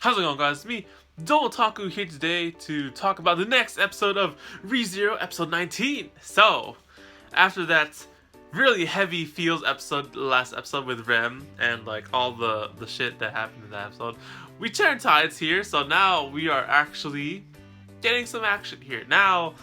How's it going, guys? It's me, Taku here today to talk about the next episode of ReZero, episode 19. So, after that really heavy feels episode, last episode with Rem, and like all the shit that happened in that episode, we turned tides here, so now we are actually getting some action here. Now,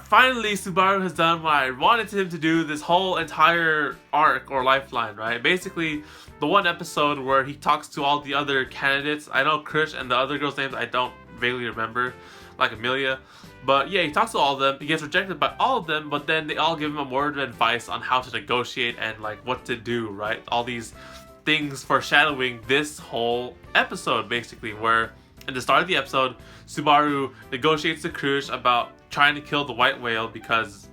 finally, Subaru has done what I wanted him to do this whole entire arc or lifeline, right? Basically, the one episode where he talks to all the other candidates. I know Krish and the other girls' names I don't vaguely remember, like Amelia. But yeah, he talks to all of them. He gets rejected by all of them, but then they all give him a word of advice on how to negotiate and like what to do, right? All these things foreshadowing this whole episode, basically, where at the start of the episode, Subaru negotiates with Krish about trying to kill the white whale because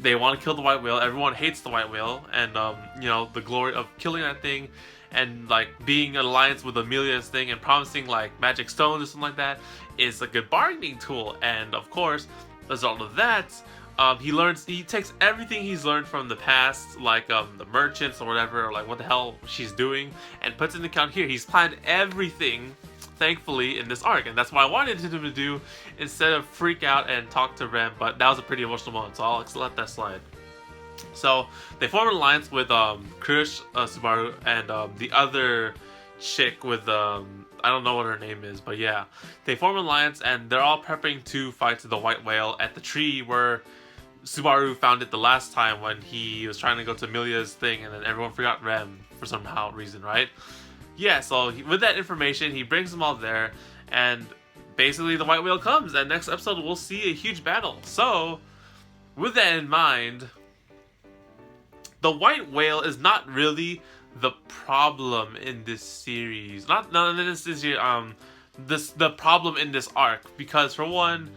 they want to kill the white whale. Everyone hates the white whale, and the glory of killing that thing, and like being in alliance with Amelia's thing, and promising like magic stones or something like that is a good bargaining tool. And of course, as a result of that, he takes everything he's learned from the past, like the merchants or whatever, or like what the hell she's doing, and puts it in account here. He's planned everything, thankfully, in this arc, and that's what I wanted him to do instead of freak out and talk to Rem. But that was a pretty emotional moment, so I'll let that slide. So they form an alliance with Krish, Subaru, and the other chick with I don't know what her name is, but yeah, they form an alliance, and they're all prepping to fight the white whale at the tree where Subaru found it the last time when he was trying to go to Amelia's thing, and then everyone forgot Rem for somehow reason, right? Yeah, so with that information, he brings them all there, and basically the white whale comes, and next episode we'll see a huge battle. So, with that in mind, the white whale is not really the problem in this series. The problem in this arc, because for one,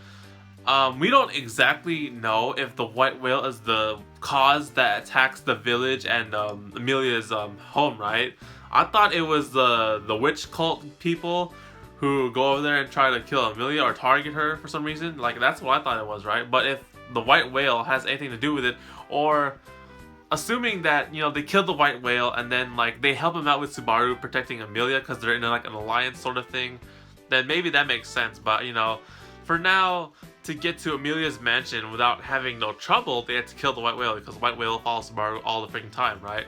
we don't exactly know if the white whale is the cause that attacks the village and Amelia's home, right? I thought it was the witch cult people who go over there and try to kill Amelia or target her for some reason. Like, that's what I thought it was, right? But if the white whale has anything to do with it, or assuming that, they killed the white whale and then like they help him out with Subaru protecting Amelia because they're in like an alliance sort of thing, then maybe that makes sense. But for now, to get to Amelia's mansion without having no trouble, they had to kill the white whale because the white whale follows Subaru all the freaking time, right?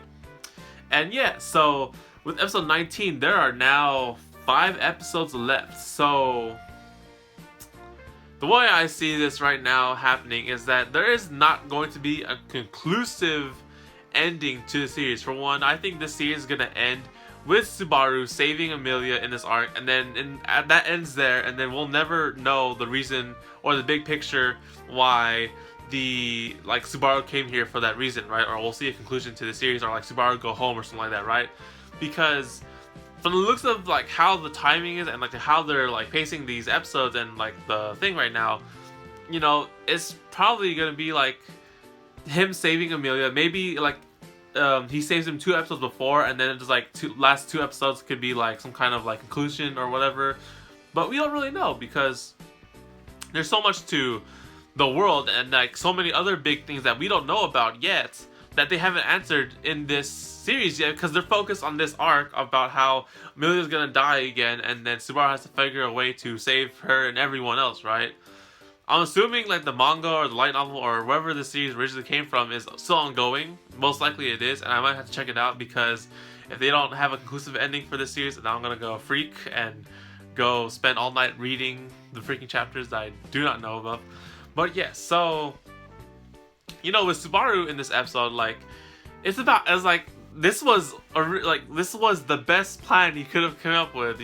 And yeah, so with episode 19, there are now 5 episodes left. So the way I see this right now happening is that there is not going to be a conclusive ending to the series. For one, I think this series is going to end with Subaru saving Amelia in this arc, and then that ends there, and then we'll never know the reason or the big picture why Subaru came here for that reason, right? Or we'll see a conclusion to the series, or like Subaru go home or something like that, right? Because from the looks of like how the timing is and like how they're like pacing these episodes and like the thing right now, it's probably gonna be like him saving Amelia. Maybe like he saves him 2 episodes before, and then it's like last 2 episodes could be like some kind of like conclusion or whatever. But we don't really know because there's so much to the world and like so many other big things that we don't know about yet that they haven't answered in this series yet, because they're focused on this arc about how Amelia's gonna die again, and then Subaru has to figure a way to save her and everyone else, right? I'm assuming like the manga or the light novel or wherever the series originally came from is still ongoing. Most likely it is, and I might have to check it out, because if they don't have a conclusive ending for this series, then I'm gonna go freak and go spend all night reading the freaking chapters that I do not know about. But yeah, so with Subaru in this episode, like this was the best plan he could have come up with,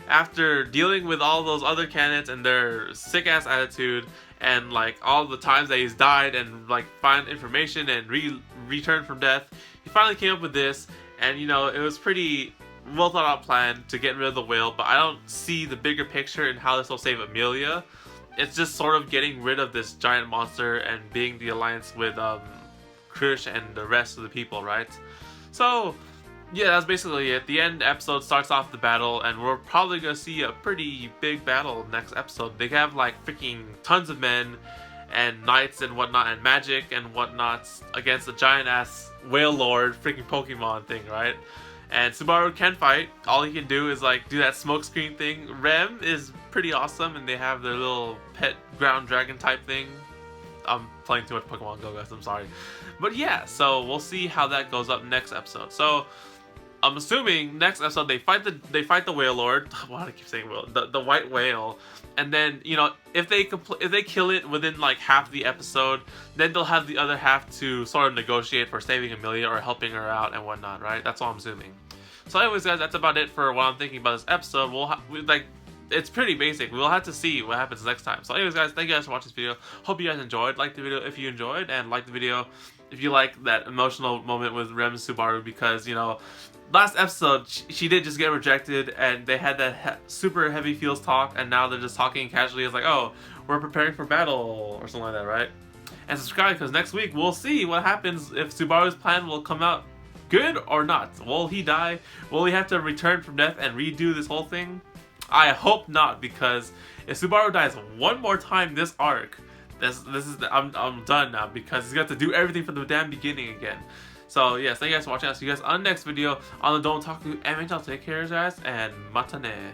after dealing with all those other candidates and their sick ass attitude, and like all the times that he's died and like find information and return from death. He finally came up with this, and it was pretty well thought out plan to get rid of the whale, but I don't see the bigger picture in how this will save Amelia. It's just sort of getting rid of this giant monster and being the alliance with Krish and the rest of the people, right? So yeah, that's basically it. The end episode starts off the battle, and we're probably gonna see a pretty big battle next episode. They have like freaking tons of men and knights and whatnot and magic and whatnot against a giant ass whale lord freaking Pokemon thing, right? And Subaru can fight. All he can do is like do that smoke screen thing. Rem is pretty awesome, and they have their little pet ground dragon type thing. I'm playing too much Pokemon Go, guys. I'm sorry, but yeah. So we'll see how that goes up next episode. So I'm assuming next episode they fight the whale lord. Why do I keep saying whale? The white whale, and then you know if they kill it within like half the episode, then they'll have the other half to sort of negotiate for saving Amelia or helping her out and whatnot, right? That's all I'm assuming. So anyways, guys, that's about it for what I'm thinking about this episode. It's pretty basic. We'll have to see what happens next time. So anyways, guys, thank you guys for watching this video. Hope you guys enjoyed. Like the video if you enjoyed, and like the video if you like that emotional moment with Rem and Subaru, because, you know, last episode she did just get rejected and they had that super heavy feels talk, and now they're just talking casually. It's like, oh, we're preparing for battle or something like that, right? And subscribe, because next week we'll see what happens, if Subaru's plan will come out good or not. Will he die? Will he have to return from death and redo this whole thing? I hope not, because if Subaru dies one more time this arc, I'm done now, because he's got to do everything from the damn beginning again. So yes, thank you guys for watching. I'll see you guys on the next video on the Don't Talk to MHL. Take care, guys, and matane.